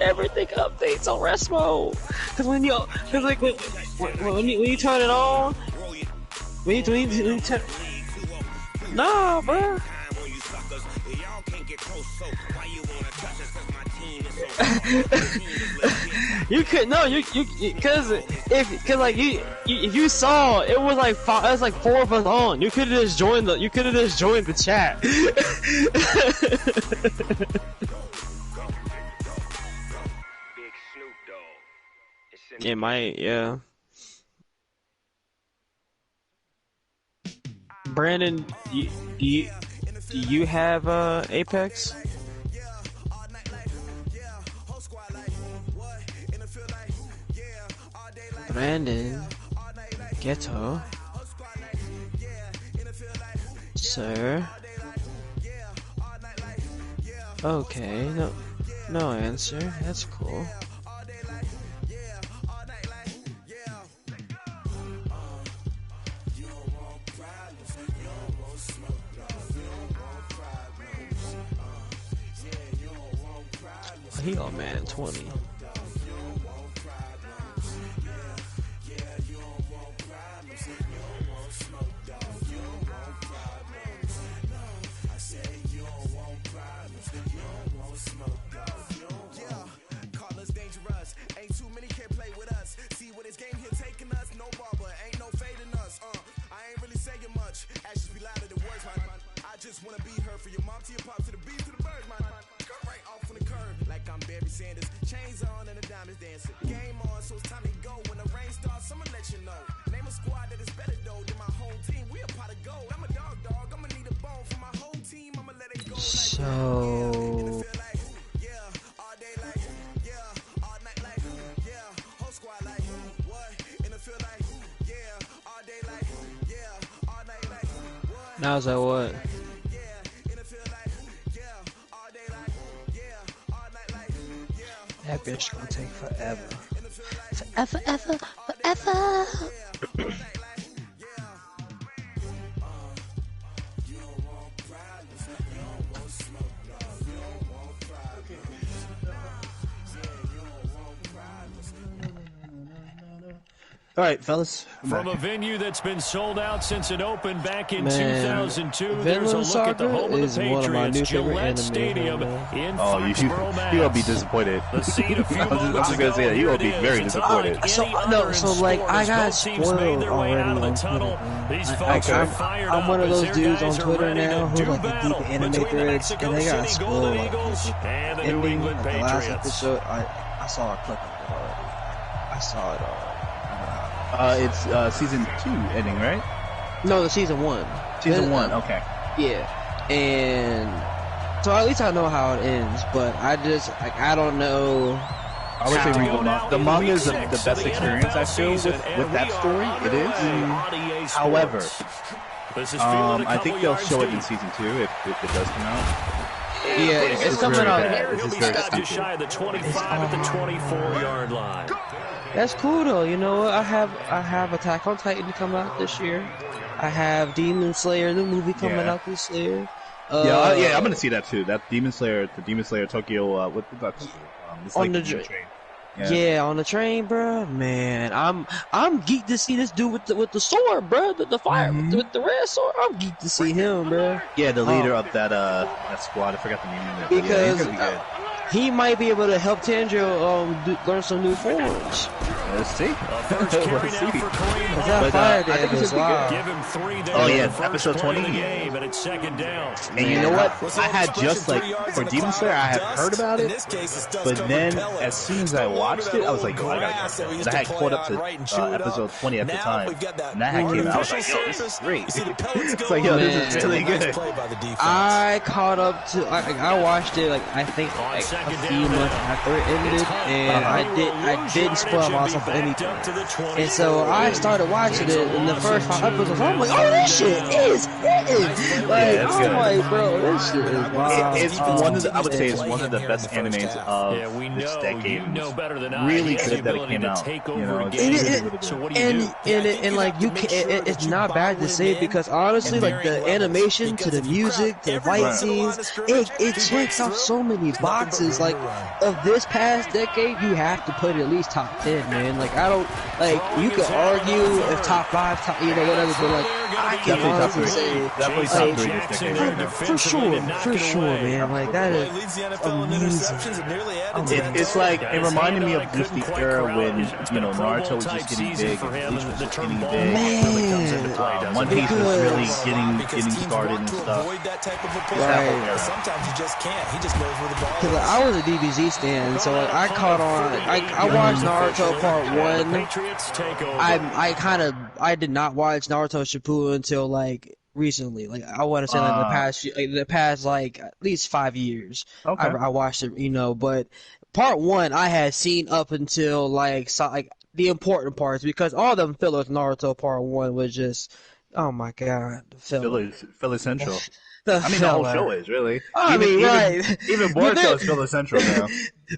everything updates on rest mode. Cause when you turn it on, when you turn, nah, bro. You could cause if you saw it was like it was like 4 of us on. You could have just joined the chat. It might, yeah. Brandon, do you have Apex? Brandon, Ghetto, sir. Okay, no answer. That's cool. He on man 20. So now is that what? That bitch gonna take forever. Forever. All right, fellas. From a venue that's been sold out since it opened back in 2002, there's a look at the home of the Patriots, Gillette Stadium in Foxborough, You'll be disappointed. The seat a few I'm just gonna say that you will be very disappointed. So I got spoiled already on Twitter. I'm one of those dudes on Twitter now who like the deep anime threads, and they got spoiled like the ending of the last episode. I saw a clip of it already. I saw it already. It's season 2 ending, right? No, the season 1. Season 1, okay. Yeah, and so at least I know how it ends, but I just I don't know. I would say read the manga. The manga is the best experience I feel with that story. It is. However, I think they'll show it in season 2 if it does come out. Yeah, it's coming out. This is very stupid. Shy of the 25 at the 24-yard line. That's cool though. You know what? I have Attack on Titan come out this year. I have Demon Slayer, the movie coming out this year. Yeah, I'm gonna see that too. That the Demon Slayer Tokyo. That's on the train. Yeah, on the train, bro. Man, I'm geeked to see this dude with the sword, bro. The fire with the red sword. I'm geeked to see him, bro. Yeah, the leader of that squad. I forgot the name of it. Because he might be able to help Tanjiro learn some new forms. Let's see. Let's see. That fire damage, Oh yeah, episode 20. But it's second down. And you know what? I had just like for Demon Slayer, I had heard about it, but then as soon as I watched it, I was like, yo, I gotta get it. I had caught up to episode 20 at the time, and that had came out. I was like, yo, this is great. It's like, yo, this is really good. I caught up to. I watched it like I think like a few months after it ended, and I did spoil myself for anything. And so I started watching it in the first 5 episodes. I'm like, oh, this shit is hitting. Like, I'm like, bro, this shit is wild. It's one of the, I would say it's one of the best animes of this decade. Really good that it came out. You know, and like you can, it's not bad to say because honestly, like the animation to the music, to the fight scenes, it checks off so many boxes. Like of this past decade, you have to put it at least top 10, man. Like I don't like you could argue if top 5, top whatever, but like I can honestly say definitely top 3 this decade. For sure, man. Like that is amazing. It's like it reminded me of just the era when Naruto was just getting big, Bleach was just getting big. Man, One Piece was really getting started and stuff. Right. Sometimes you just can't. He just knows where the ball is. Because I was a DBZ stan, so like, I caught on. I watched Naruto Part 1. I did not watch Naruto Shippuden until like recently. Like I want to say like the past like at least 5 years. Okay. I watched it, but Part 1 I had seen up until like the important parts because all them fillers Naruto Part 1 was just, oh my god, filler central. The whole show is really. Right. Even Boruto is filler central now.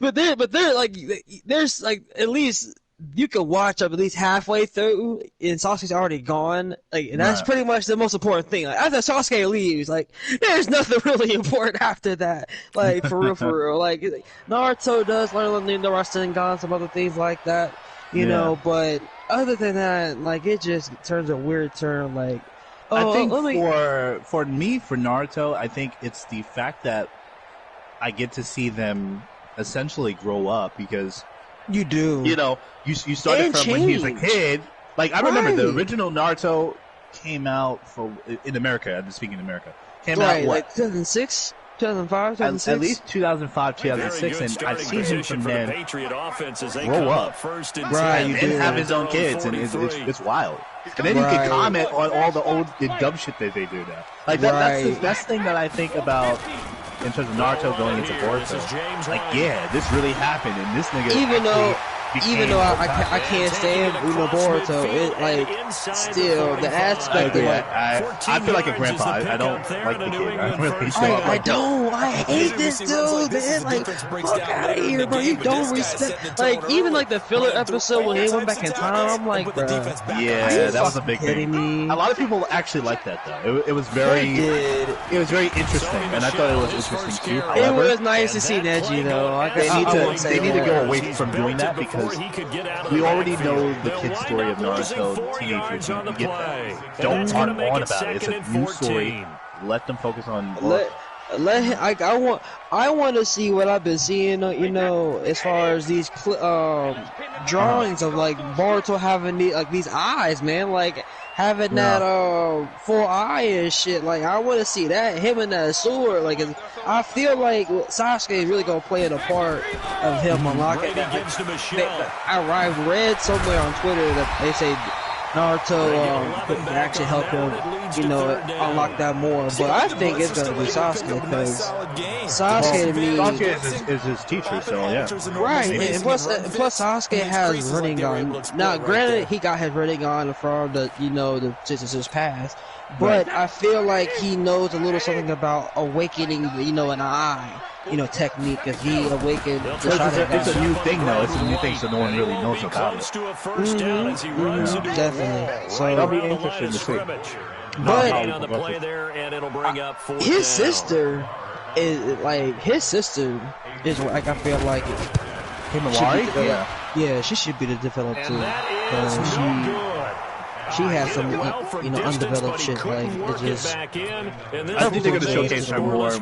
But they're like, there's like at least you can watch up at least halfway through, and Sasuke's already gone. Like, and that's pretty much the most important thing. Like, after Sasuke leaves, like, there's nothing really important after that. Like, for real. Like, Naruto does learn the Rasengan, some other things like that, you know. But other than that, like, it just turns a weird turn. Like, I think for Naruto, I think it's the fact that I get to see them essentially grow up because. You do. You started from when he was a kid. Like, I remember the original Naruto came out in America, I'm speaking in America. Came out, what? Like 2006? 2005, 2006? At least 2005, 2006, and I've seen him from then grow up. Right, and have his own kids, and it's wild. And then you can comment on all the old dumb shit that they do now. Like, that's the best thing that I think about in terms of Naruto going into Boruto. Like, yeah, this really happened, and this nigga even though I can't stand Boruto, it like still the aspect of like I feel like a grandpa. I don't like the kid. I really don't. I hate this dude, man. Like, fuck out of here, bro. You don't respect. Like, even like the filler episode when he went back in time, I'm like, bro. Yeah, that was a big thing. A lot of people actually liked that though. It was very interesting, and I thought it was interesting too. However, it was nice to see Neji though. They need to go away from doing that because we already know the kid story of Naruto, the teenagers. You get that. Don't on about it. It's a new story. Let them focus on. I want to see what I've been seeing, as far as these drawings of like Boruto having these eyes, man, like having that full eye and shit. Like I want to see that, him and that sword. Like I feel like Sasuke is really gonna play a part of him unlocking that. I read somewhere on Twitter that they say Naruto could actually help him, unlock that more. But I think it's gonna be Sasuke because Sasuke to me is his teacher, so yeah. Right, and plus Sasuke has Rinnegan. Now, granted, he got his Rinnegan from the his past, but I feel like he knows a little something about awakening, an eye. Technique if he awakened. It's a new thing, though. It's a new thing, so no one really knows about it. Definitely. So that'll be interesting to see. But his sister is like I feel like Himawari? Yeah, she should be the developed too. She has some, undeveloped shit. Like it just. I think they're gonna showcase her more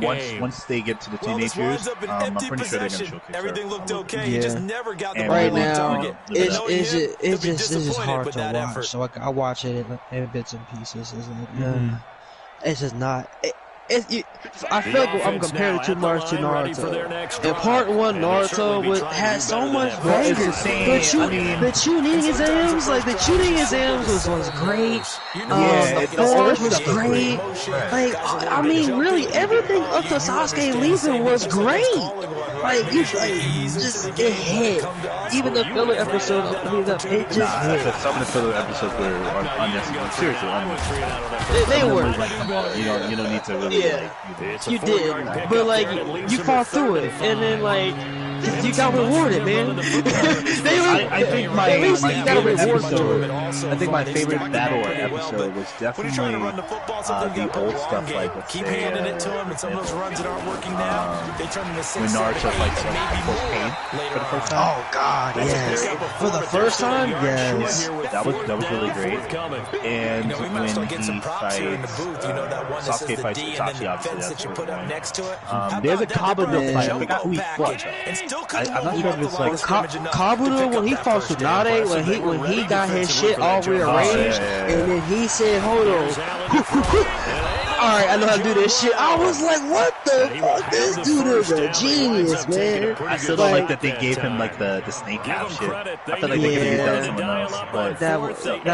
once they get to the teenage years. I'm pretty sure they're gonna showcase her. Everything looked okay. You just never got the right now. It's just hard to watch. So I watch it in bits and pieces. It's like, it's just not. I feel like I'm comparing too much to Naruto. In part 1, Naruto had so much bangers. The tuning exams, like the tuning exams was great. The forge was great. Like I mean, really everything up to Sasuke leaving was great. Like it hit. Even the filler episodes, it just hit. Some of the filler episodes were unnecessary. Seriously, unnecessary. They were. You don't need to really. Yeah, you did, but like you fought through it, and then like you got rewarded, man. I think my favorite episode. I think my favorite battle episode was definitely the old stuff, like let's say, when Naruto fights Pain for the first time. Oh God, yes. For the first time, yes. That was really great. And when he fights Sasuke fights Itachi, obviously that's there's a Kabuto fight. I forgot who he fought. I'm not sure if it's like Kabuto when he fought Tsunade, when he got his shit all rearranged, and then he said, "Hold on." Alright, I know how to do this shit. I was like, what the fuck? This dude is a genius, man. I still don't like that they gave him like the snake cap shit. I feel like they could have used that someone else. But that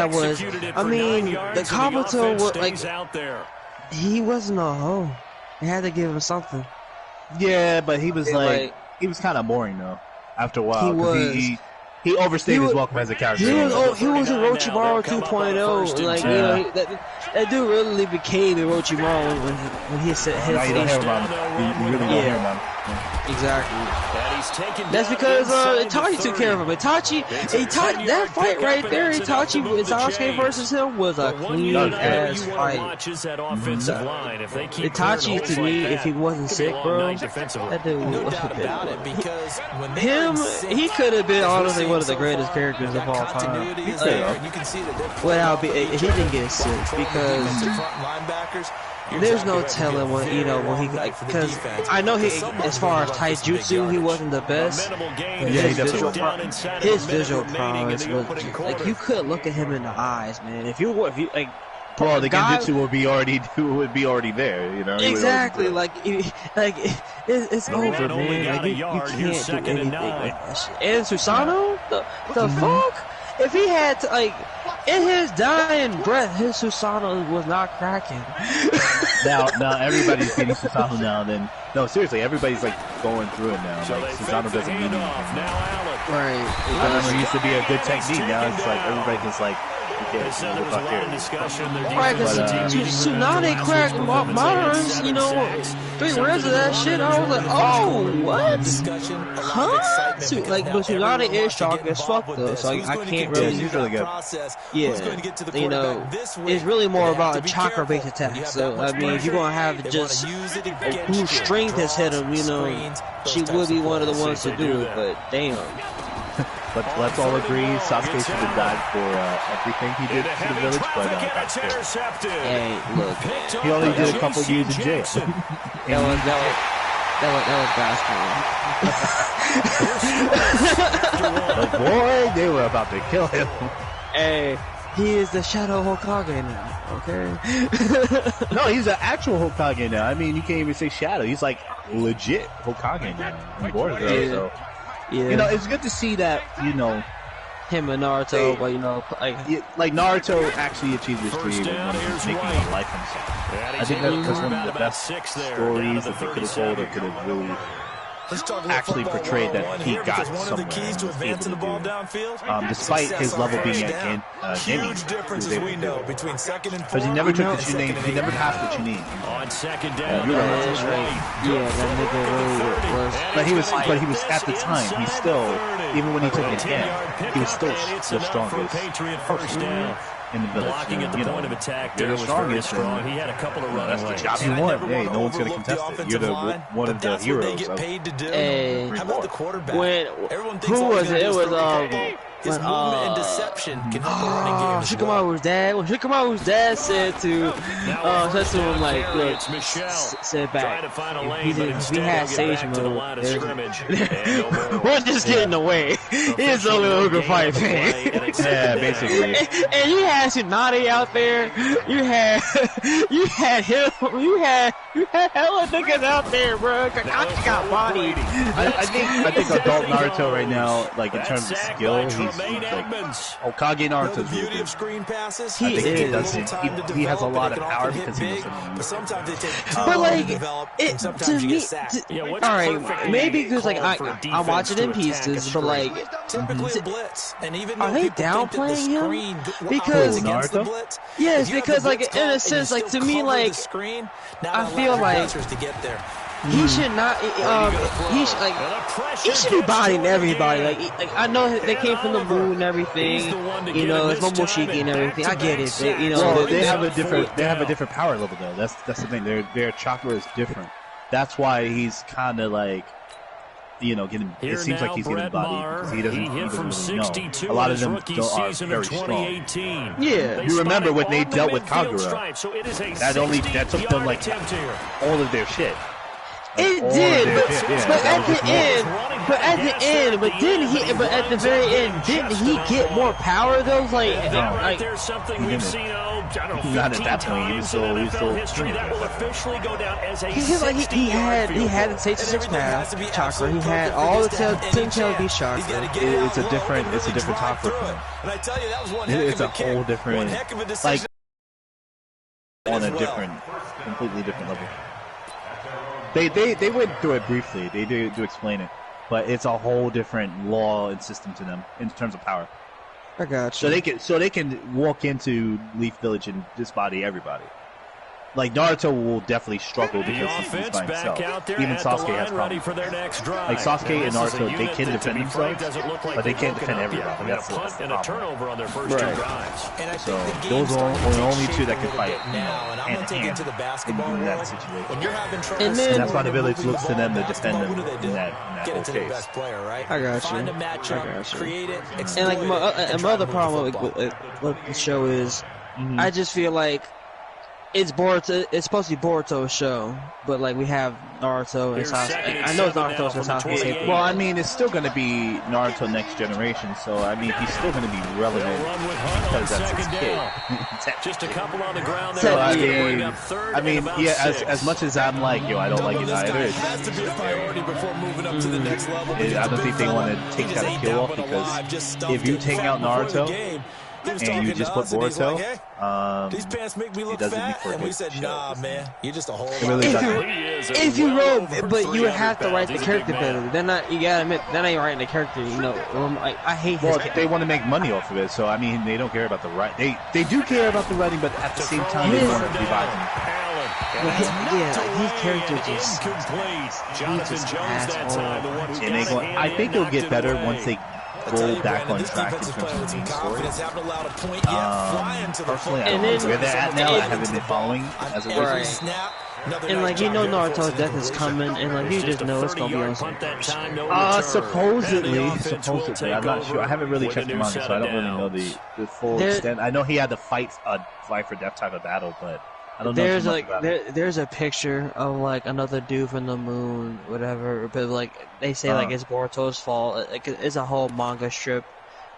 was I mean, the Kabuto was like, he wasn't a hoe. They had to give him something. Yeah, but he was like he was kind of boring though. After a while, he overstayed his welcome as a character. He was Orochimaru 2.0. Like, you know, that dude really became Orochimaru when he said his. Now you don't hear about him. You really don't hear about him. Exactly. That's because Itachi took care of him. Itachi, that fight right there, Itachi Sasuke versus him was a clean ass fight. Itachi to me, if he wasn't sick, bro, that dude would have been. Him, he could have been honestly one of the greatest characters of all time. Without if he didn't get sick, because there's no telling when when he because I know as far as taijutsu he wasn't the best. His visual prowess was like you couldn't look at him in the eyes, man. If you like. Well, the genjutsu would be already there, you know. Exactly, it's over, man. Like you can't do anything like that shit. And Susanoo, the fuck? If he had to, like, in his dying breath, his Susanoo was not cracking. now everybody's getting Susanoo now. Then no, seriously, everybody's like going through it now. Like Susanoo doesn't mean anything now. Right. I remember it used to be a good technique. Now it's like everybody just like. Right, because Tsunade cracked moderns, 3 rounds of that shit. I was like, oh, what? Huh? But Tsunade is strong as fuck though, so I can't really. He's really good. Yeah, it's really more about a chakra-based attack. So I mean, if you're gonna have just whose strength has hit him, she would be one of the ones to do it. But damn. Let's all agree Sasuke should have died for everything he did to the village, but hey, look, he only did a couple years in jail. that was basketball. Boy, they were about to kill him. Hey, he is the Shadow Hokage now, okay? No, he's an actual Hokage now. I mean, you can't even say Shadow. He's like legit Hokage now. So. Yeah. It's good to see that, him and Naruto, but like Naruto actually achieved his dream of making a life himself. I think that was one of the best stories that they could have told or could have really actually portrayed that he got somewhere despite his level being at Genin, he was able to do it. Because he never took the Chunin, he never passed the Chunin. On second down, that nigga really was. But he was at the time, he still, even when he took it again, he was still the strongest in the village. Blocking at the point of attack there was very strong. He had a couple of runaways. That's the job you want. Hey, no one's going to contest it. You're one of the heroes. Hey, who was it? It was His movement and deception can help the running game as well. Shikamaru's dad said to him, like, look, sit back. If we had Sage mode, we're just getting away. He's only looking to fight, man. Yeah, basically. And you had Tsunade out there. You had him. You had hella niggas out there, bro. Kakashi got bodied. I think adult Naruto right now, like in terms of skill, he's like Hokage Naruto's really good. He has a lot of power because he knows something. But like, to me, all right, maybe because like I watch it in pieces, but like, are they downplaying him? Because yes, because like in a sense, like to me, like I feel like he should not. He should be bodying everybody. Like I know they came from the moon and everything. You know, it's Momoshiki and everything. I get it. They have a different power level though. That's the thing. Their chakra is different. That's why he's kind of like, you know, getting. It seems like he's getting bodied because he doesn't really know. A lot of them are very strong. Yeah, you remember when they dealt with Kagura? That took them like all of their shit. It did, but at the very end, didn't he get more power though? Like there's something we've seen. Not at that point. He was still history that will officially go down as a he had the Sage path chakra. He had all the 10 tail beast chakra. It's a different chakra. And I tell you, that was one it's a whole different, like on a completely different level. They went through it briefly. They do explain it, but it's a whole different law and system to them in terms of power. I got you. So they can walk into Leaf Village and disbody everybody. Like Naruto will definitely struggle because he's by himself. Even Sasuke has problems. Like Sasuke and Naruto, they can defend themselves, but they can't defend everybody. That's the problem. Right. So those are the only two that can fight, hand to hand in that situation. And that's why the village looks to them to defend them in that whole case. I got you. And like my other problem with the show is, I just feel like it's Boruto. It's supposed to be Boruto's show, but like we have Naruto and Sasuke. I know it's Naruto and Sasuke. Well, I mean, it's still going to be Naruto Next Generation, so I mean, he's still going to be relevant because that's his kid. Just a couple on the ground there. So I mean, yeah. As much as I'm like, I don't like it either. It has to be a priority before moving up to the next level. I don't think they want to take that kill off because if you take out Naruto and you just put Boruto, these pants make me look fat, and we said, nah, man, you're just a whole if you wrote, but you would have to write the character better. Then you gotta admit, then I writing the character. You know, I hate. Well, they want to make money off of it, so I mean, they don't care about the writing. They do care about the writing, but at the same time, they want to revive him. His character just asshole. And I think it'll get better once they go back on track in terms of the main story. Personally, I don't know where they're at now. I haven't been following as of late. And like Naruto's death is coming, and like you just know it's gonna be on some. Supposedly, I'm not sure. I haven't really checked the manga, so I don't really know the full extent. I know he had to fight for death type of battle, but I don't know too much about it. There's a picture of like another dude from the moon, whatever. But like they say, like it's Boruto's fault. Like it's a whole manga strip.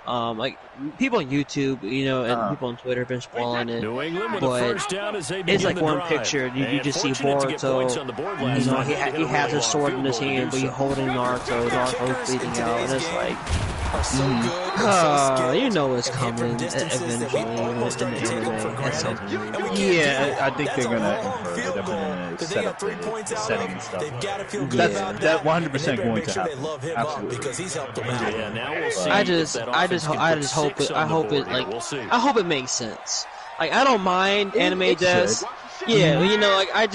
Like people on YouTube, and people on Twitter have been spoiling it. But it's like one picture. You just see Boruto. He has a sword in his hand, but he's holding Naruto. Naruto's bleeding out, and it's like. You know it's coming eventually in the anime at some point. Yeah, I think they're gonna infer it. They're gonna set up the setting and stuff. That's 100% going to happen. Absolutely. I just hope it makes sense. Like I don't mind anime deaths. Yeah, like I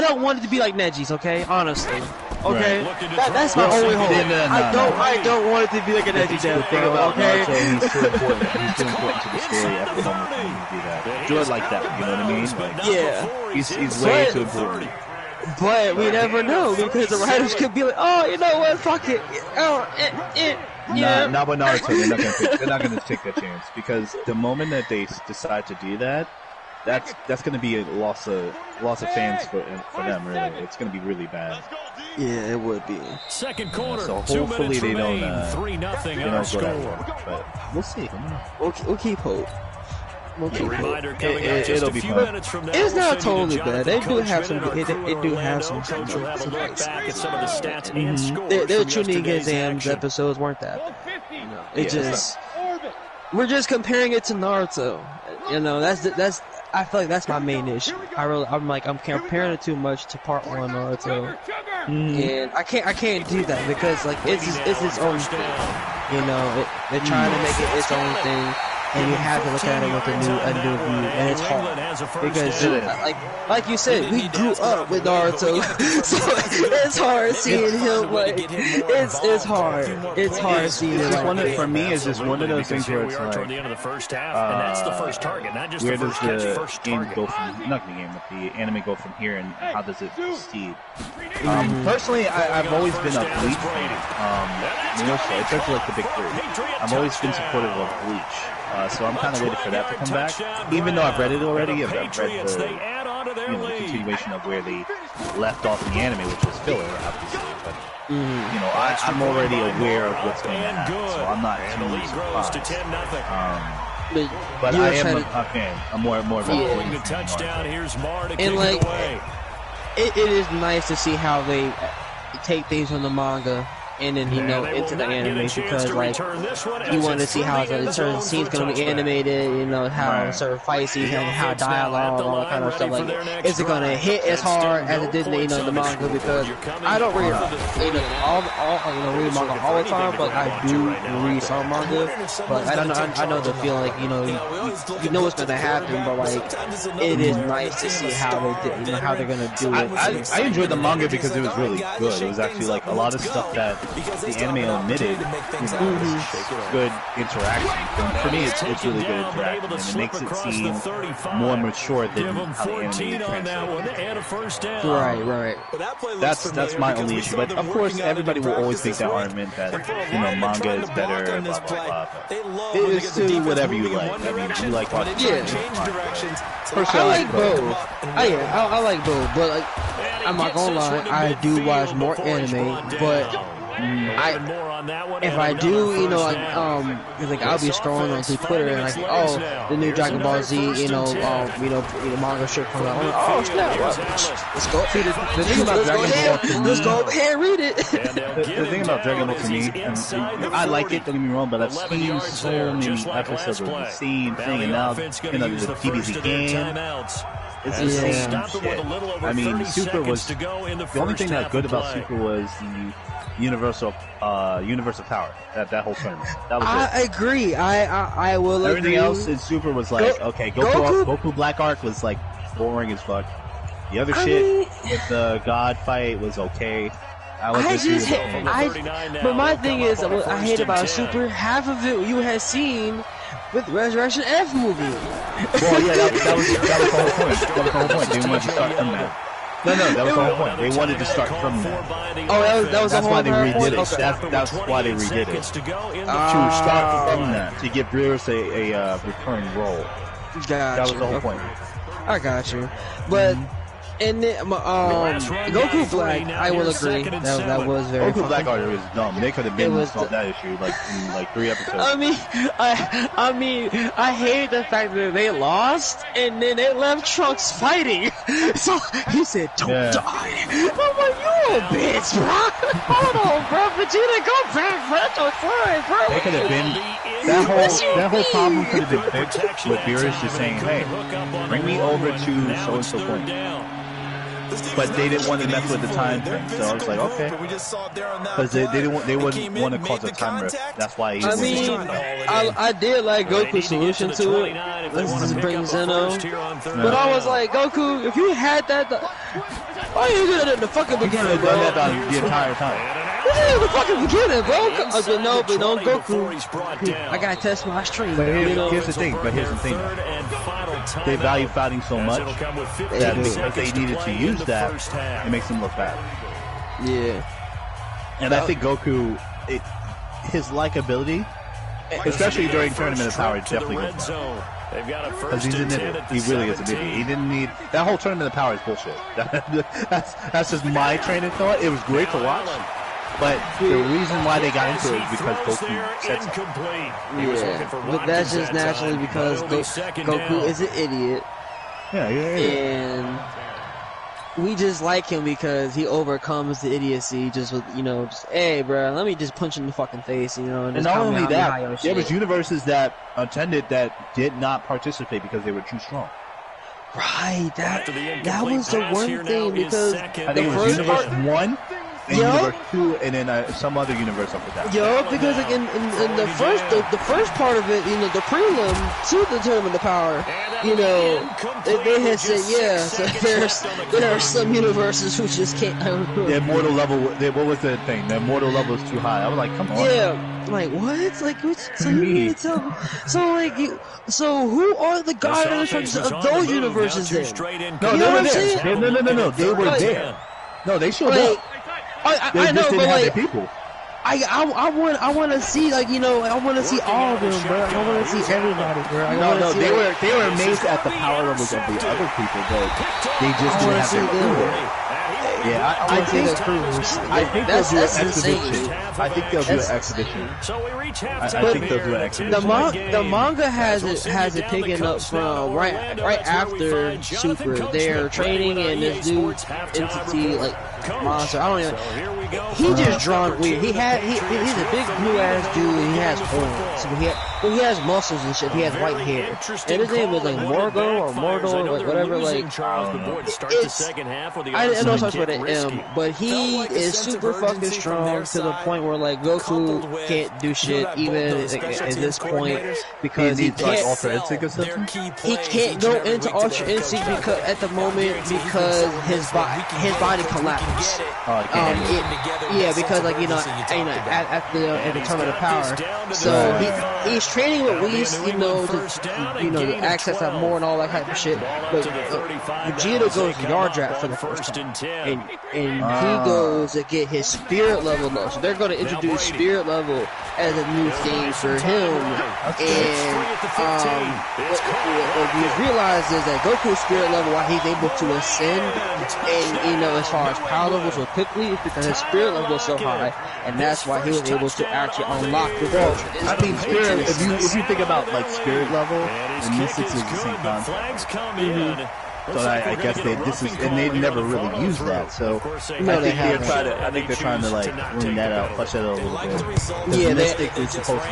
don't want it to be like Neji's. Okay, honestly. Okay, that's my only hope. I don't want it to be like an edgy death. Okay. He's too important. He's too important to the story. After them to do that. Do it like that. You know what I mean? Like, yeah. He's way too important. But we never know because the writers could be like, oh, you know what? Fuck it. Not with Naruto. They're not gonna take that chance because the moment that they decide to do that, that's gonna be a loss of fans for them. Really, it's gonna be really bad. Yeah, it would be. Second quarter. So hopefully they don't 3-0 go score. that way. But we'll see. We'll keep hope. It'll be fun. It's not totally bad. They do have some. They do have some. Their tuning exams episodes weren't that. It just. We're just comparing it to Naruto. You know, that's. I feel like that's my main issue. I'm comparing it too much to Part 1 Naruto, and I can't do that because like it's its own thing. You know, they're trying to make it its own thing. And you have to look at it with a new view, and it's hard because, like you said, we grew up with Naruto, so it's hard seeing him like it's hard seeing it. For me, it's just one of those things where it's like, the end of the first half, and that's the first target, not just where the does first catch, the first game target. go from? Not the game, but the anime go from here, and how does it proceed? Personally, I've always been a Bleach fan. More so, it's actually like the big three. I've always been supportive of Bleach. So I'm kind of waiting for that to come back. Even though I've read it already, I've read the continuation of where they left off in the anime, which was filler, obviously. But I'm already aware of what's going to happen, so I'm not too surprised. But I am a fan. I'm more of a touchdown. Here's Mar to kick and like, it away. It is nice to see how they take things from the manga and then into the anime because like you want to see how certain scenes gonna be animated, how certain fight scenes and how dialogue, all that kind of stuff. Like, is it gonna hit as hard as it did in the manga? Because I don't read read manga all the time, but I do read some manga. But I know the feeling like you know what's gonna happen, but like it is nice to see how they did, how they're gonna do it. I enjoyed the manga because it was really good. It was actually like a lot of stuff that the anime omitted, good interaction. And for me, it's really good interaction, and it makes it seem more mature than how the anime translates. Right. That's my only issue. But of course, everybody will always make that argument that manga is better, blah blah blah. It's still whatever you like. I mean, you like watching. Personally, I like both. I like both, but like, I'm not gonna lie, I do watch more anime, but if I do, like I'll be scrolling on through Twitter and like, oh, the new Dragon Ball Z, manga shirt comes out. Oh snap! Let's go. See, the thing about Dragon Ball, let's go ahead and read it. The thing about Dragon Ball to me, and I like it. Don't get me wrong, but I've seen so many episodes of the same thing, and now the DBZ game. It's the same shit. I mean, Super was the only thing that good about Super was the universal power. That whole thing. That was it. I agree. I will agree. Everything else in Super was like, okay, Goku Black Arc was like boring as fuck. The other shit with the God fight was okay. But my thing is, what I hate about Super, half of it you had seen with Resurrection F movie. Well, yeah, that was the whole point. That was the whole point. They wanted to start from that. No, that was the whole point. They wanted to start from that. Oh, that was the whole point. That's why they redid it. Okay. That's why they redid it. To start from that, to give Beerus a recurring role. That was the whole point. I got you. But and then, Goku Black, I will agree. That was very. Goku Black Arc was dumb. They could have been solved that issue in 3 episodes. I mean, I hate the fact that they lost and then they left Trunks fighting. So he said, "Don't die." I'm like, "You a bitch, bro! Hold on, bro. Vegeta, go back, bro. Bro." They could have been that whole problem could have been fixed with Beerus just saying, "Hey, bring me over to so and so point." But they didn't want to mess with the time thing, so I was like, okay. Because they wouldn't want to cause a time rift. That's why he I did like Goku's solution to it. Let's just bring Zeno. But I was like, Goku, if you had that, why are you doing it in the fucking beginning, bro? Done that the entire time. This is the fucking beginning, bro. But no, Goku. I gotta test my stream. But here's the thing. They value fighting so much that because they needed to use that, it makes them look bad. Yeah. And I think Goku, his likability, especially during Tournament of Power, definitely goes down. Because he's an idiot. He really is an idiot. He didn't need that whole Tournament of Power is bullshit. That's just my train of thought. It was great to watch, but the reason why they got into it is because Goku said so. Yeah, but that's just naturally because Goku is an idiot. Yeah, and we just like him because he overcomes the idiocy just with, just, hey, bro, let me just punch you in the fucking face, And not only that, there was universes that attended that did not participate because they were too strong. Right, that was the one thing, because I think it was Universe 1, and Universe 2, and then some other universe after that. Because like, in the first part of it, the prelim to the Tournament of Power, they had said, so there are some universes who just can't. Their mortal level, what was the thing? Their mortal level is too high. I was like, come on. Yeah, like what? Like so you mean to tell me? So who are the guardians of those universes then? No, they were there. No, they were there. No, they showed up. I know, but like, people. I want to see, I want to see all of them, bro. I want to see everybody, bro. They were amazed at the power levels of the other people, but they just didn't have their crew. Yeah, I think they'll do an exhibition. I think they'll do an exhibition. I think they'll do an exhibition. The manga has it picking up from right after Super. They're training in this new entity monster. I don't even. He just drawn weird. He's a big blue ass dude. And he has horns. He has muscles and shit. He has white hair. And his name is Morgo or Mordo or whatever. I know it starts with an M, but he is super fucking strong to the point where Goku can't do shit even at this point because he can't. Ultra Instinct or something? He can't go into Ultra Instinct because at the moment because his body collapsed. Because at the Tournament of Power, so he's training with Whis, to access that more and all that type of shit. But Vegeta goes yard draft for the first time, and he goes to get his spirit level up. So they're going to introduce spirit level as a new thing for him. And what we realize is that Goku's spirit level, why he's able to ascend, and as far as power levels so quickly, is because his spirit level is so high, and that's why he was able to actually unlock the world. I mean, spirit. If you think about spirit level and mystics is the same concept. So I guess they never really used that. So I think they're trying to bring that out, flesh that out a little bit. Yeah, Mystic is supposed to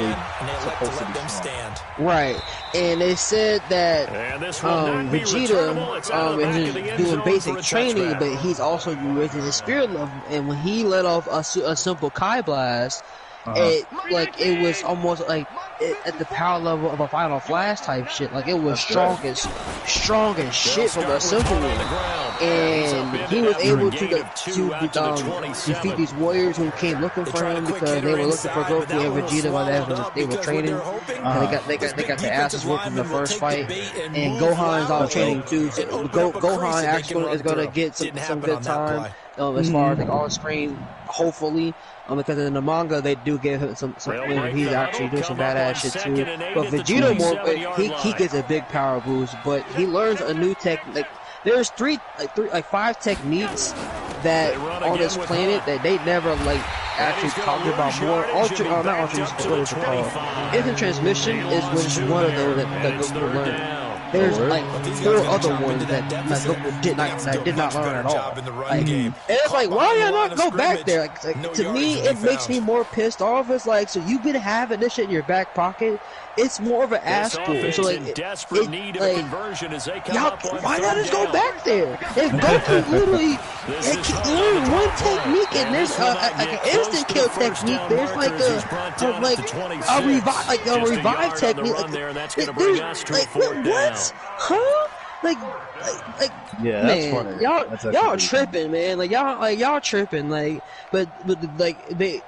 be strong. Right, and they said that Vegeta is doing basic training, but he's also raising his spirit level. And when he let off a simple Kai blast, it was almost at the power level of a Final Flash type shit. It was strong as shit from a simple one. And he was able to defeat these warriors who came looking for him because they were looking for Goku and Vegeta while they were training. They got their asses whooped in the first fight, and Gohan's all training too. So Gohan actually is going to get some good time as far as on screen, hopefully. Because in the manga they do give him some he's actually doing some badass shit too. But Vegeta he gets a big power boost, but he learns a new technique. There's five techniques that on this planet that they never actually talked about more. Not Ultra, what is it called? Instant transmission is one of those that Goku learned. There's 4 other ones that Goku did not learn at all. And it's why do I not go back there? To me, it makes me more pissed off. It's so you've been having this shit in your back pocket. It's more of an ass pull. So why not just go back there? If Goku literally learn one technique and there's an instant kill technique, there's a revive technique. What? Huh? Yeah, man, that's funny. Y'all tripping, man. Y'all tripping. But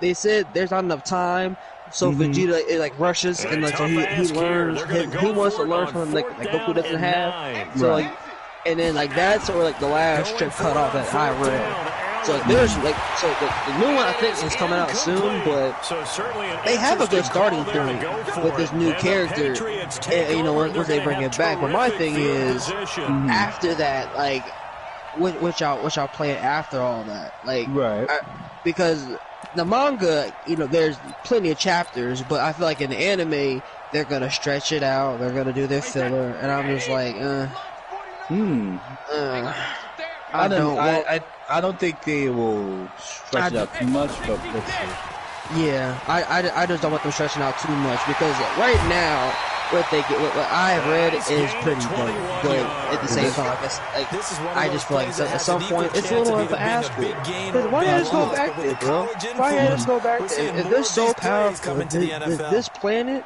they said there's not enough time. So Vegeta rushes and so he learns. He wants to learn something Goku doesn't have. So and then that's where the last strip cut off that I read. So there's like, so the new one I think is coming out soon, but they have a good starting point with this new character, and, you know, once they bring it back. But my thing is, after that, like, what y'all play after all that, like, right? Because the manga, you know, there's plenty of chapters, but I feel like in the anime they're gonna stretch it out, they're gonna do their filler, and I'm just like, I don't think they will stretch it out too much, but let's see. Yeah, I just don't want them stretching out too much, because right now what I have read is pretty good, but at the same time, I just feel like at some point it's a little unfaithful. Because why not just go back there, bro? Why not just go back there? If they're so powerful, if this planet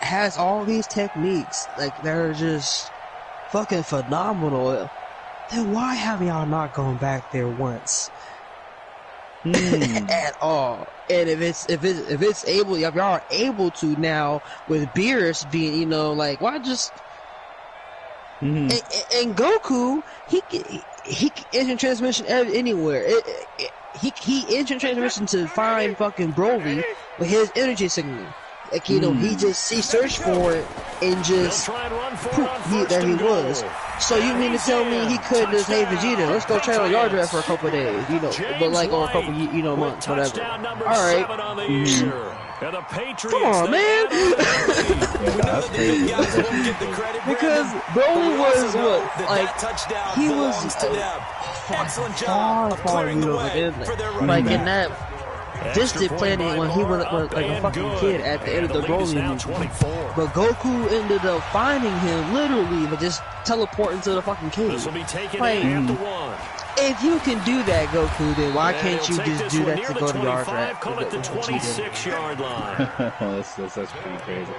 has all these techniques, like, they're just fucking phenomenal, then why have y'all not gone back there once? At all. And if y'all are able to now, with Beerus being, you know, like, why just and Goku, he instant transmission anywhere. He instant transmission to find fucking Broly with his energy signal. Like, you know, he searched for it and just poof, there he was. So you mean to tell me he couldn't just, hey Vegeta, let's go train on yard draft for a couple of days, you know, but like, or a couple, you know, months, whatever. All right. Come on, man. Because Broly was what, like, he was far, you know, like in that distant planet when he was like a fucking kid at the end of the Broly movie. But Goku ended up finding him literally, but just teleporting to the fucking cave. Like, if you can do that, Goku, then why can't you just do that to go to yard draft? That's pretty crazy.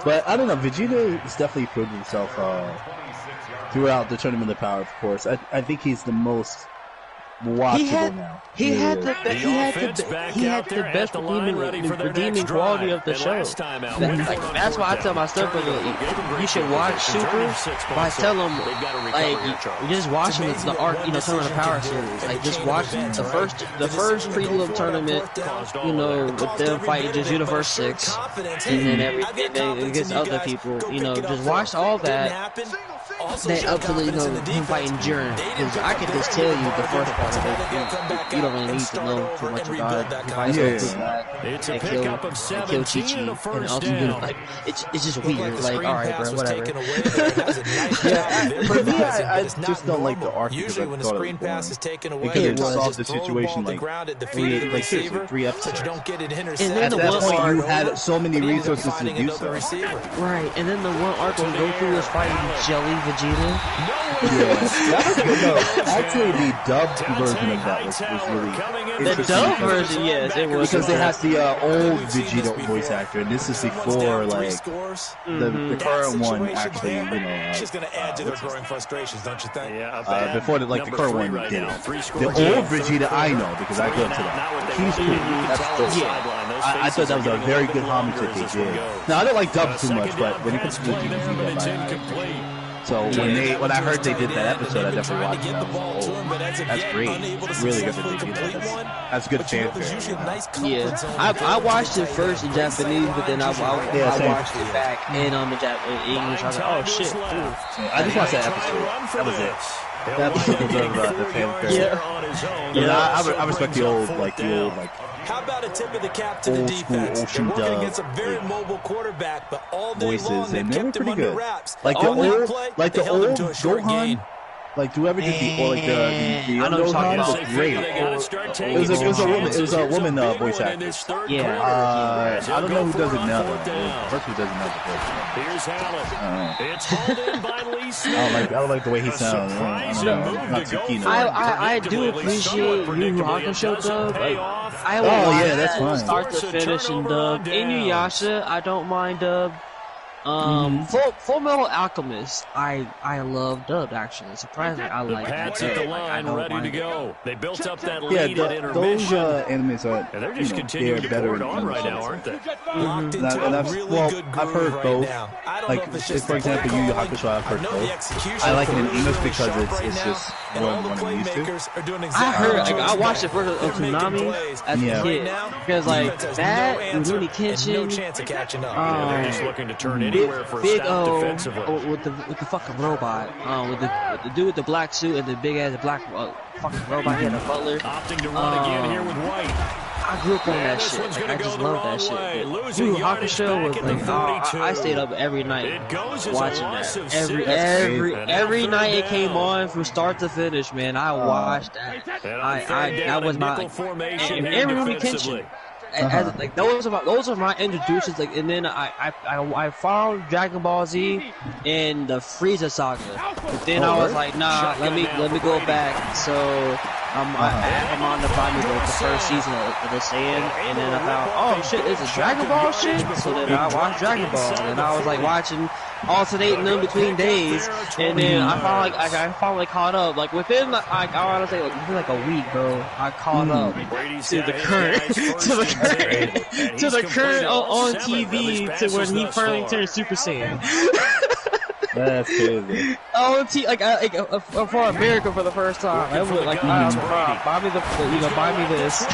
But I don't know, Vegeta has definitely proved himself throughout the Tournament of Power, of course. I think he's the most watchable now. He had the best redeeming quality of the show. That's why I tell my stuff, you should watch Super. I tell them, like, just watching the arc, you know, Tournament of Power series. Like, just watch the first prelude tournament, you know, with them fighting just Universe 6, and then everything against other people. You know, just watch all that. Then up to the, you know, him fighting Jiren, because I can just tell you the first part of it. You don't really need to know too much about it. It's a pickup of 17 in the first down. Like, it's just weird. Like, all right, bro, whatever. For me, I just don't like the arc because I thought it was boring. Because it solved the situation like 3 episodes. And then at that point, you had so many resources to do so. Right, and then the one arc when Goku was fighting Jelly Vegeta. Actually, the dubbed version of that was really interesting. The dubbed version, yes, it was. Because it has the old Vegeta voice actor, and this is before, like, the current one actually, you know, just going to add to their growing frustrations, don't you think? Yeah, before the current one did it. The old Vegeta I know, because I go to that. He's cool. I thought that was a very good homage that they did. Now, I don't like dubs too much, but when it comes to Vegeta, so when I heard they did that episode, I definitely watched it. I was like, oh, that's great. Really good that they did that. That's good fanfare. Yeah, I watched it first in Japanese, but then I watched it back in English. I was like, oh shit, cool. I just watched that episode. That was it. That episode of the fanfare. Yeah. I respect the old, like, how about a tip of the cap to the defense? They're working against a very mobile quarterback, but all day long they kept him under wraps. Like the old Gohan, like do everything or like the young Gohan was great. It was a woman voice actor. Yeah. I don't know who does it now. The person who does it now. Here's Allen. It's hauled in by Lee Smith. I don't like the way he sounds. Not too keen. I do appreciate Yu Yu Hakusho dub. I will that's fine. Start to finish and dub. Inuyasha, I don't mind dub. Full Metal Alchemist, I love dubbed actually. Surprisingly, I like Pat's at the line, ready to go. They built up that yeah, lead at intermission. Those animes are, and they're just continuing to better pour it on right now, aren't they? I've heard both. Like, for example, Yu Yu Hakusho, I've heard both. I like it in English because it's just what I'm used to. I heard, like, I watched the first of Tsunami as a kid because, like, that and Rurouni Kenshin. They're just looking to turn anywhere for a stop defensively. With the fucking robot, with the dude with the black suit and the big ass black fucking robot, he had a butler. Opting to run again here with White. I grew up on that shit. Like, I just love that shit. Yu Yu Hakusho was like, I stayed up every night watching that. Every night it came on from start to finish, man. I watched that. That was my and Rurouni Kenshin. Like those are my introductions. Like, and then I found Dragon Ball Z and the Frieza saga. But then I was like, nah, let me go back. So I'm on to buy me the first season of the Saiyan, and then I thought, oh shit, this is Dragon Ball shit. So then I watched Dragon Ball, and I was like watching, alternating them between days, and then I finally caught up. Like within, I want to say within like a week, bro. I caught up to the current on TV to when he finally turned Super Saiyan. That's crazy. For America for the first time, I was like, buy me this.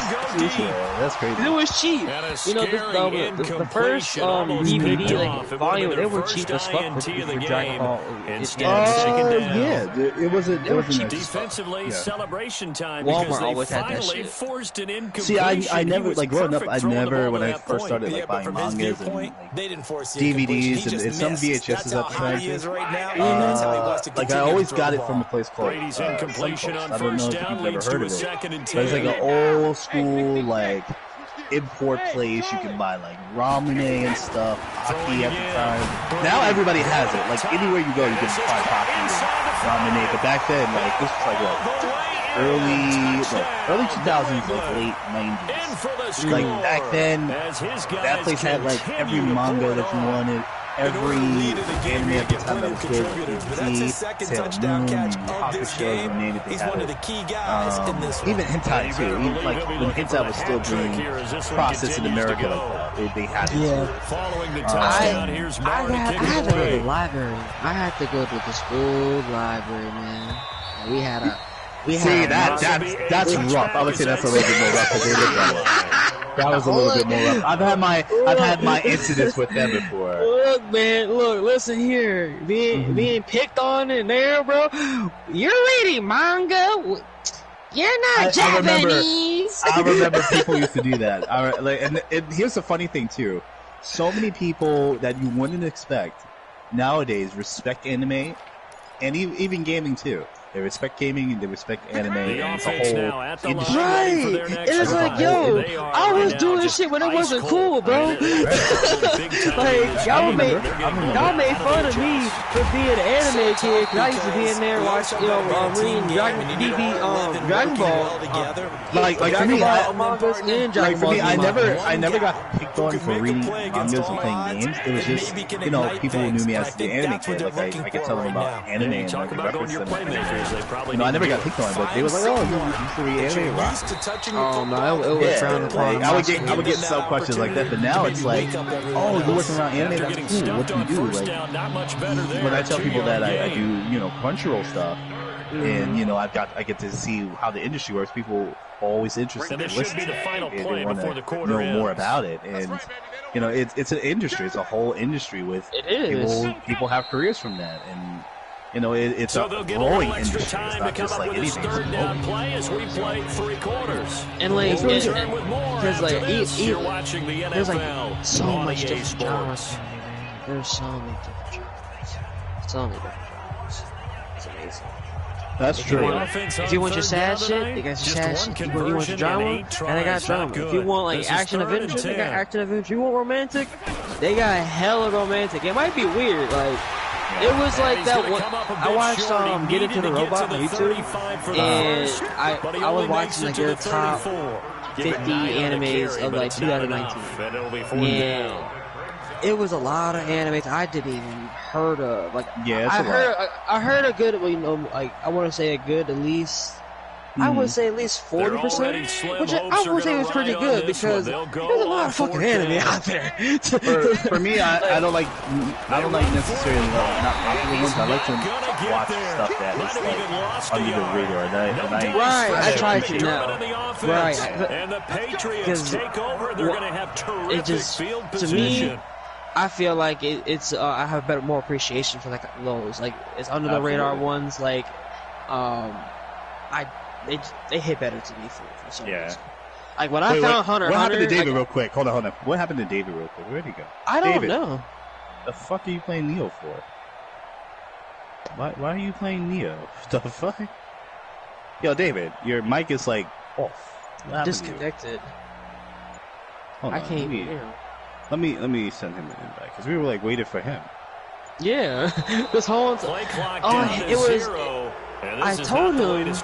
That's crazy. It was cheap. The first DVD like volume, they were cheap as fuck for Dragon Ball. It wasn't cheap. Defensively, celebration time. Walmart always had that shit. See, I never, like, growing up, when I first started like buying mangas and like DVDs and some VHSs at the time. Like I always got it from a place called incompletion on I don't know first if down, you've ever leads heard to of a it. second and But it's like an old school like import place. You can buy like ramen and stuff, Aki at the time. Now everybody has it. Like anywhere you go, you can buy Aki and ramen. But back then, like this was like what? Early 2000s, like late 90s. Like back then, that place had like every manga that you wanted, every anime at the time that was good, like Sailor Moon, Hakusho, you name it, they had it. Even hentai too. Even like when hentai was still being processed in America like that, they had it. Yeah. I had to go to the library. I had to go to the school library, man. We had a. That's rough. I would say that's a little bit more rough because they look that. That was a little bit more rough. I've had my incidents with them before. Look, man, listen here. Being picked on in there, bro. You're reading manga. You're not Japanese. I remember people used to do that. And here's the funny thing too. So many people that you wouldn't expect nowadays respect anime and even gaming too. They respect gaming and they respect anime and the whole industry. Right! It's like, yo, I was doing shit when it wasn't cool, bro. Like, y'all made fun of me for being an anime kid, because I used to be in there watching, reading Dragon Ball. Like for me, I never got picked on for reading mangas and playing games. It was just, people who knew me as the anime kid. Like, I could tell them about anime and like reference them. I never got picked on, but they was like, "Oh, you used to read anime, right?" Oh no, it was frowned upon. I would get some questions like that, but now it's like, "Oh, you working around anime? That's cool. What do you do?" Like, when I tell people that I do, Crunchyroll stuff, and I get to see how the industry works. People are always interested in listening. They want to know more about it, and it's an industry. It's a whole industry with people have careers from that, and. It's a growing industry. It's not just like anything. And like, there's like so much different genres. There's so many different genres. So many different genres. It's amazing. That's true. If you want your sad shit, they got your sad shit. If you want your drama, and they got drama. If you want like action adventure, they got action adventure. You want romantic, they got hella romantic. It might be weird, like. It was like that one. I watched Get Into the Robot on YouTube, and I was watching like their top 50 animes of like 2019, and it was a lot of animes I didn't even heard of. Like, yeah, I heard a good, you know, like I want to say a good at least. I would say at least 40%, which I would say was pretty good because there's a lot of fucking anime out there. for me, I don't like necessarily not popular ones. I like to watch stuff that is like under the radar. Right, I try to now. Right, and the Patriots take over. They're going to have terrific field position. To me, I feel like it's I have more appreciation for like those, like it's under the radar ones. Like, They hit better to me for some reason. Like when I found Hunter. What happened to David real quick? Hold on. What happened to David real quick? Where'd he go? I don't know. The fuck are you playing Neo for? Why are you playing Neo? The fuck? Yo, David, your mic is like off. Disconnected. Hold on, I can't. Let me send him an invite because we were like waiting for him. Yeah, this whole play clock down to 0. I told him he's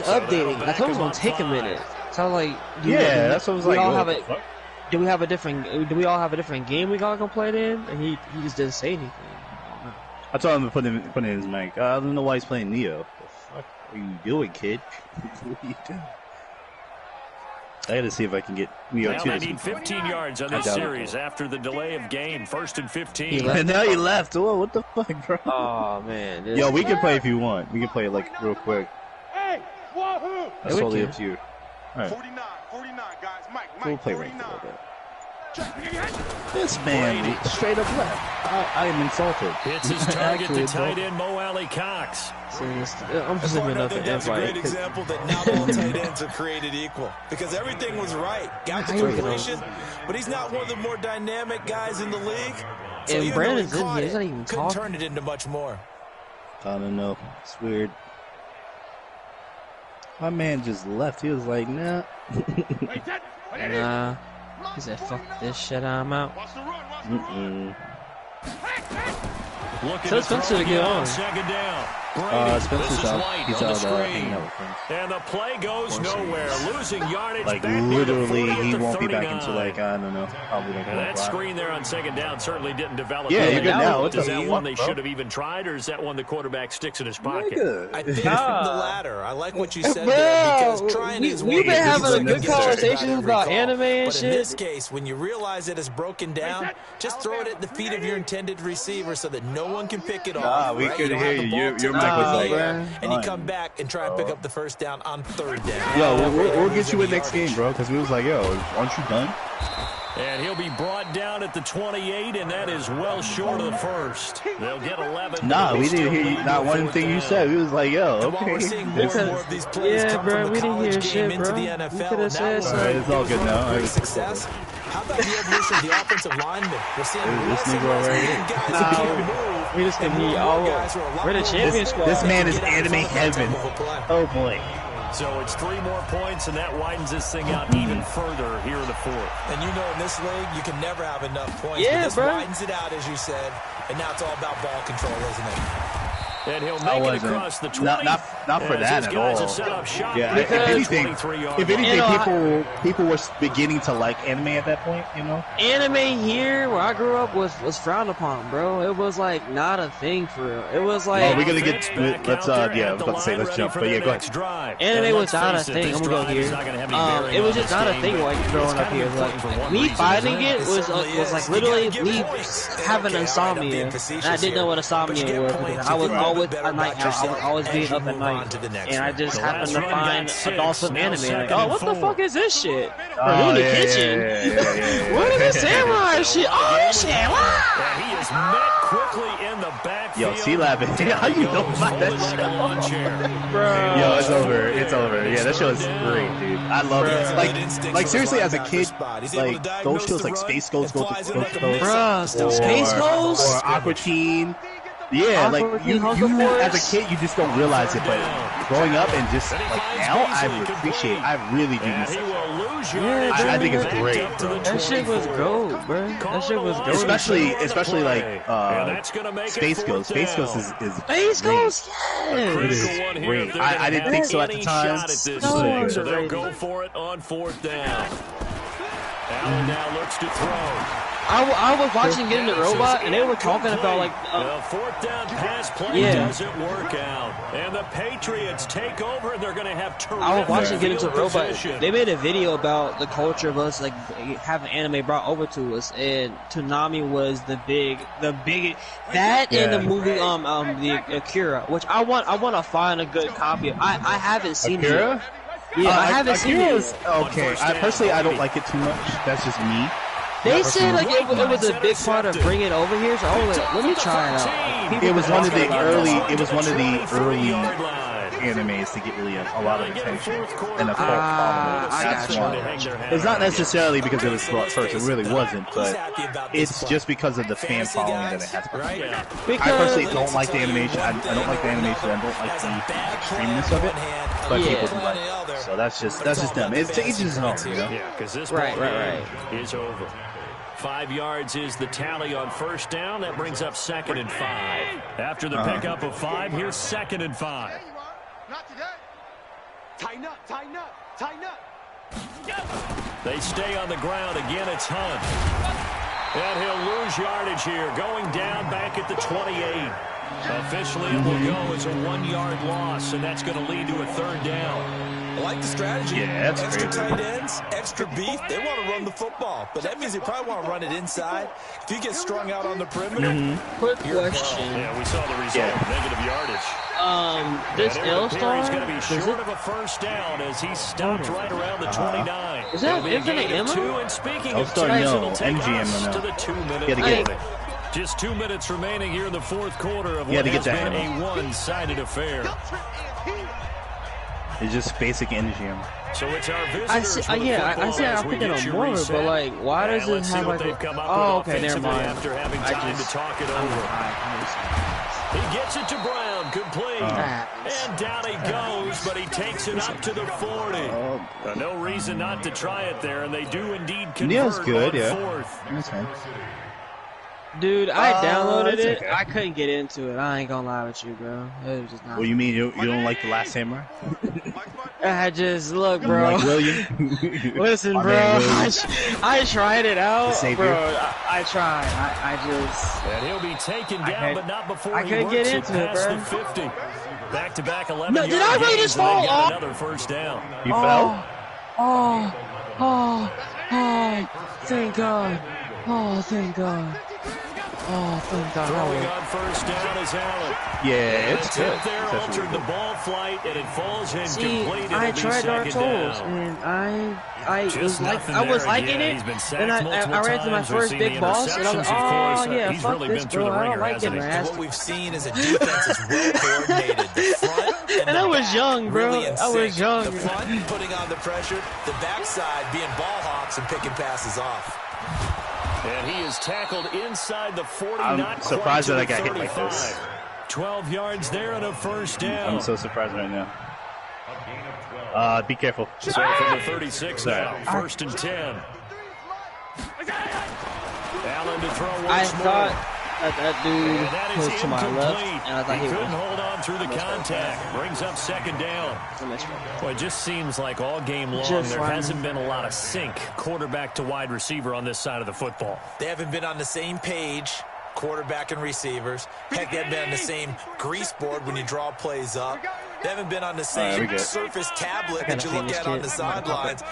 updating. I told him it's gonna take a minute. So I was like, that's what I was like. Do we all have a different game we gotta go play it in? And he just didn't say anything. I told him to put in his mic. I don't know why he's playing Neo. What the fuck are you doing, kid? What are you doing? I gotta see if I can get Neo too. They need 15 yards on this series after the delay of game. 1st and 15. And now he left. Oh, what the fuck, bro? Oh man. Yo, we can play if you want. We can play like real quick. Hey, wahoo! That's totally up to you. All right. 49, guys. Mike. We'll play right a little bit. This man straight up left. I am insulted. It's his target to tight end Mo Alley Cox. I'm just looking up that's a great example that not all tight ends are created equal because everything was right. Got the completion, but he's not one of the more dynamic guys in the league. So and Brandon's in here. He's not even talking. Couldn't turn it into much more. I don't know. It's weird. My man just left. He was like, nah. Nah. He said, fuck this shit, I'm out. So it's Spencer to get on. Second down. Spencer's out. He's out hanging out with friends. And the play goes nowhere. Losing yardage. Like, literally, he won't be back until, like, I don't know. Probably like that screen there on second down certainly didn't develop. Yeah, you're good now. Is that one they should have even tried, or is that one the quarterback sticks in his pocket? I think the latter. I like what you said there, because trying his way. We've been having a good conversation about anime and shit. But in this case, when you realize that it's broken down, just throw it at the feet of your intended receiver so that no one can pick it off. We could hear you. Your mic was like, and you come back and try and pick up the first down on 3rd down. Yo, we'll get you in next game, bro, because we was like, yo, aren't you done? And he'll be brought down at the 28, and that is well short of the first. They'll get 11. Nah, we didn't hear you, not one thing you said. We was like, yo, okay. We're seeing more and more of these plays come from the college game into the NFL. It's all good now. Great success. How about the evolution of the offensive lineman? We're seeing this nigga already. guys who can't move. We just can hear all we're the champion squad. This man is anime heaven. Oh boy. So it's 3 more points, and that widens this thing out even further here in the 4th. And you know, in this league, you can never have enough points. Yeah, but this widens it out, as you said, and now it's all about ball control, isn't it? And he'll make it across the 20. Not for that at all. Yeah, if anything, people were beginning to like anime at that point, you know? Anime here, where I grew up, was frowned upon, bro. It was, like, not a thing for real. It was like... Oh, we're gonna get... Let's, I was about to say, let's jump. But yeah, go ahead. Anime was not a thing. I'm gonna go here. It was just not a thing, like, growing up here. Like, me finding it was like, literally me having insomnia. And I didn't know what insomnia was. Because I was always a night owl. I was always being up at night. And I just happened to find Adult Swim anime. Like, oh, what the fuck is this shit? We're in the kitchen. What is this samurai shit? Oh, this shit! Wow! He is met quickly in the backfield. Yo, C-Lab, how you know about that show? Bro. Yo, it's over. It's over. Yeah, that show is great, dude. I love it. Like seriously, as a kid, like those shows like Space Ghost, Space Ghost, or Aqua Teen. Yeah, like you as a kid, you just don't realize it, but growing up and just like now, I appreciate it. I really do miss it. I think it's great, bro. That shit was gold, bro. That shit was gold. Especially like Space Ghost. Space Ghost is Space Ghost, yes. It is great. I didn't think so at the time. So they'll go for it on 4th down. Allen now looks to throw. I was watching Get in the Robot, and they were talking about like the fourth down pass play doesn't work out, and the Patriots take over. And they're going to have terrific. I was watching Get into the Robot. Position. They made a video about the culture of us like having anime brought over to us, and Toonami was the big that in the movie the Akira, which I want to find a good copy of. I haven't seen Akira? it. Yeah, I haven't seen it. Okay, I don't like it too much. That's just me. They said like it was a big part of bringing it over here, so I was like, let me try it out. It was one of the early animes to get really a lot of attention and a cult following. That's one. It's not necessarily because it was brought first. It really wasn't, but it's just because of the fan following that it has. I personally don't like the animation. I don't like the animation. I don't like the extremeness of it, but people do like it. So that's just them. It's to each his own, you know? Yeah, because this right is over. 5 yards is the tally on first down. That brings up 2nd and 5. After the pickup of 5, here's 2nd and 5. Not today. Tighten up, tighten up, tighten up. They stay on the ground. Again, it's Hunt. And he'll lose yardage here. Going down back at the 28. Officially, it will go as a 1-yard loss, and that's going to lead to a 3rd down. I like the strategy. Yeah, that's extra great. tight ends, extra beef. They want to run the football, but that means they probably want to run it inside. If you get strung out on the perimeter, Quick question. Yeah, we saw the result. Negative yardage. This L-Star, He's going to be short of a first down as he stopped right around the 29. Is that infinite ammo? And speaking of L-Star, times, no. it'll take MGM, us no. to the 2-minute You gotta get warning. Just 2 minutes remaining here in the fourth quarter of You what gotta has get that been ammo. a one-sided affair. It's just basic MGM. So it's our visitors. I see. I'm thinking of more, but like, why does it have like? Okay, never mind. After having time to talk it over. He gets it to Brown, complete, and down he goes, but he takes it up to the 40. No reason not to try it there, and they do indeed convert good, on yeah. 4th. That's fine. Dude, I downloaded it. okay. I couldn't get into it. I ain't gonna lie with you, bro. It was just not. What you mean you don't like The Last Samurai? I just look, You bro. like William? Listen, My bro. man William. I tried it out, The savior. bro. I tried. I just. And he'll be taken down, but not before I he couldn't works get it into it, past bro. the 50. Back-to-back 11 No, did I really just fall off? Another first down. You fell? Oh, thank God. Oh, thank God. Oh, thank God. Throwing on first down is Allen. Yeah, it's good. Attempt there It's actually altered the good. ball flight, and it falls See, incomplete. I It'll be tried Dark second Souls, down. and I was like, nothing I was there. liking Yeah, it. he's been sacked Then I multiple ran to my times. We've first seen big the boss, and I was like, interceptions, of course. oh yeah, He's fuck really this, been through bro. the I don't ringer, like hasn't getting he? harassed. what we've seen is a defense is well coordinated. The front And I the was back young, bro. really in I was sync. young. The front putting on the pressure, the backside being ball hawks and picking passes off. And he is tackled inside the 40. I'm not surprised quite that I to got the hit like this. 35. 12 yards there and a first down. I'm so surprised right now. Be careful. So from the 36 Sorry. now, 1st and 10. Allen to throw once I more. thought that dude And that is was to my left, incomplete. and I thought he couldn't was. hold on through the contact. Brings up 2nd down. Well, it just seems like all game long there hasn't been a lot of sync quarterback to wide receiver on this side of the football. They haven't been on the same page, quarterback and receivers. Heck, they haven't been on the same grease board when you draw plays up. They haven't been on the same Surface tablet that you look at on the sidelines.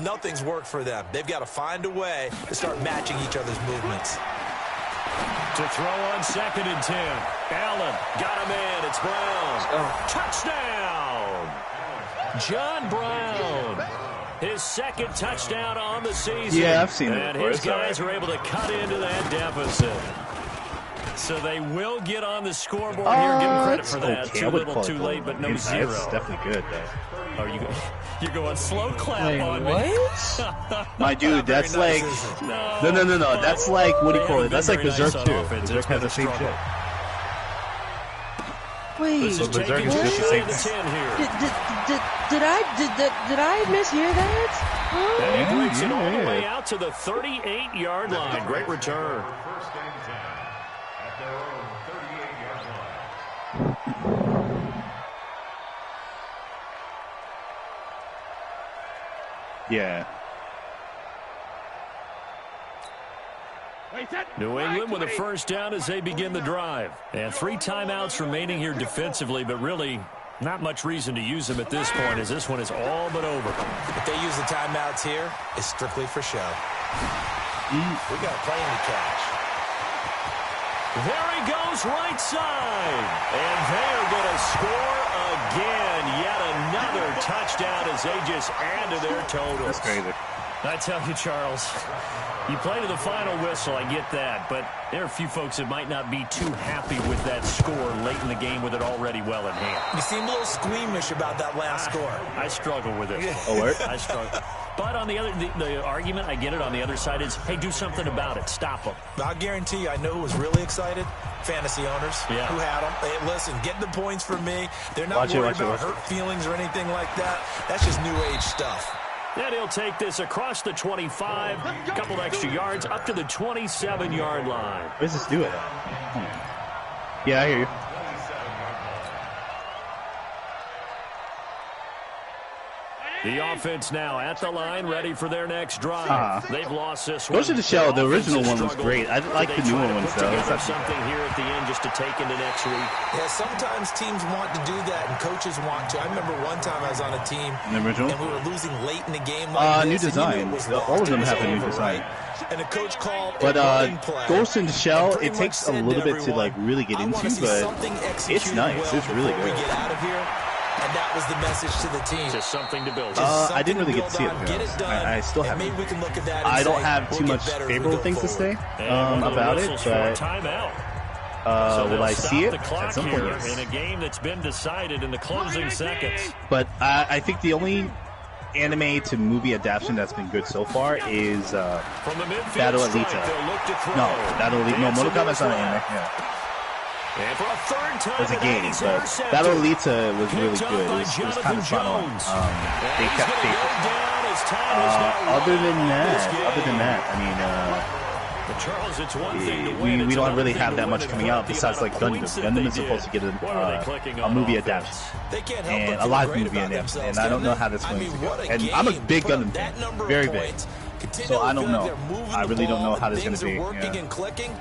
Nothing's worked for them. They've got to find a way to start matching each other's movements. To throw on 2nd and 10. Allen got him in. It's Brown. Touchdown! John Brown. His 2nd touchdown on the season. Yeah, I've seen it And before. his guys are able to cut into that deficit. So they will get on the scoreboard here. Give them credit for that. Okay. Too little, too late, but no zero. It's definitely good, though. Oh, you're going slow clap on me. What? My dude, that's like... No. That's like, what do you call it? That's like Berserk 2. Berserk has the same shit. Wait, So Berserk is just the same thing. did I mishear that? And he breaks it all the way out to the 38-yard line. Great return. Yeah. New England with a first down as they begin the drive. And 3 timeouts remaining here defensively, but really not much reason to use them at this point, as this one is all but over. If they use the timeouts here, it's strictly for show. We got a plane to catch. There he goes, right side. And they're going to score again. Yet another touchdown as they just add to their total. That's crazy. I tell you, Charles, you play to the final whistle, I get that, but there are a few folks that might not be too happy with that score late in the game with it already well in hand. You seem a little squeamish about that last score. I struggle with it. Oh, what? I struggle. But on the other, the argument, I get it, on the other side is, hey, do something about it. Stop them. I'll guarantee you, I know who was really excited. Fantasy owners who had them. Hey, listen, get the points for me. They're not worried about hurt feelings or anything like that. That's just new age stuff. Then he'll take this across the 25, a couple extra yards, up to the 27-yard line. What does this do it? Yeah, I hear you. The offense now at the line, ready for their next drive. They've lost this one. Ghost of the Shell, the original one was great. I like the newer ones, though. Something here at the end just to take into next week. Yeah, sometimes teams want to do that, and coaches want to. I remember one time I was on a team, the original? And we were losing late in the game. New design. All of them have a new design. And a coach called but Ghost in the Shell, it takes a little bit to like really get into, but it's nice. It's really good. Get out of here. And that was the message to the team. Just something to build. I didn't really get to see it. I still haven't. Maybe we can look at that. I don't have too much favorable things to say about it, but will I see it at some point? Yes. In a game that's been decided in the closing seconds. But I think the only anime to movie adaptation that's been good so far is Battle Alita. No, Battle Alita. No, Mortal Kombat's not an anime. Yeah. And for a third time, it was a game, but Battle Alita was really good. It was kind of fun on. They kept faithful. Other than that, I mean, we don't really have that much coming out besides like Gundam. Gundam is supposed to get a movie adaptation, and a live movie adaptation, and I don't know how that's going to go. And I'm a big Gundam fan, very big. So I don't know. I really don't know how this is going to be. Yeah.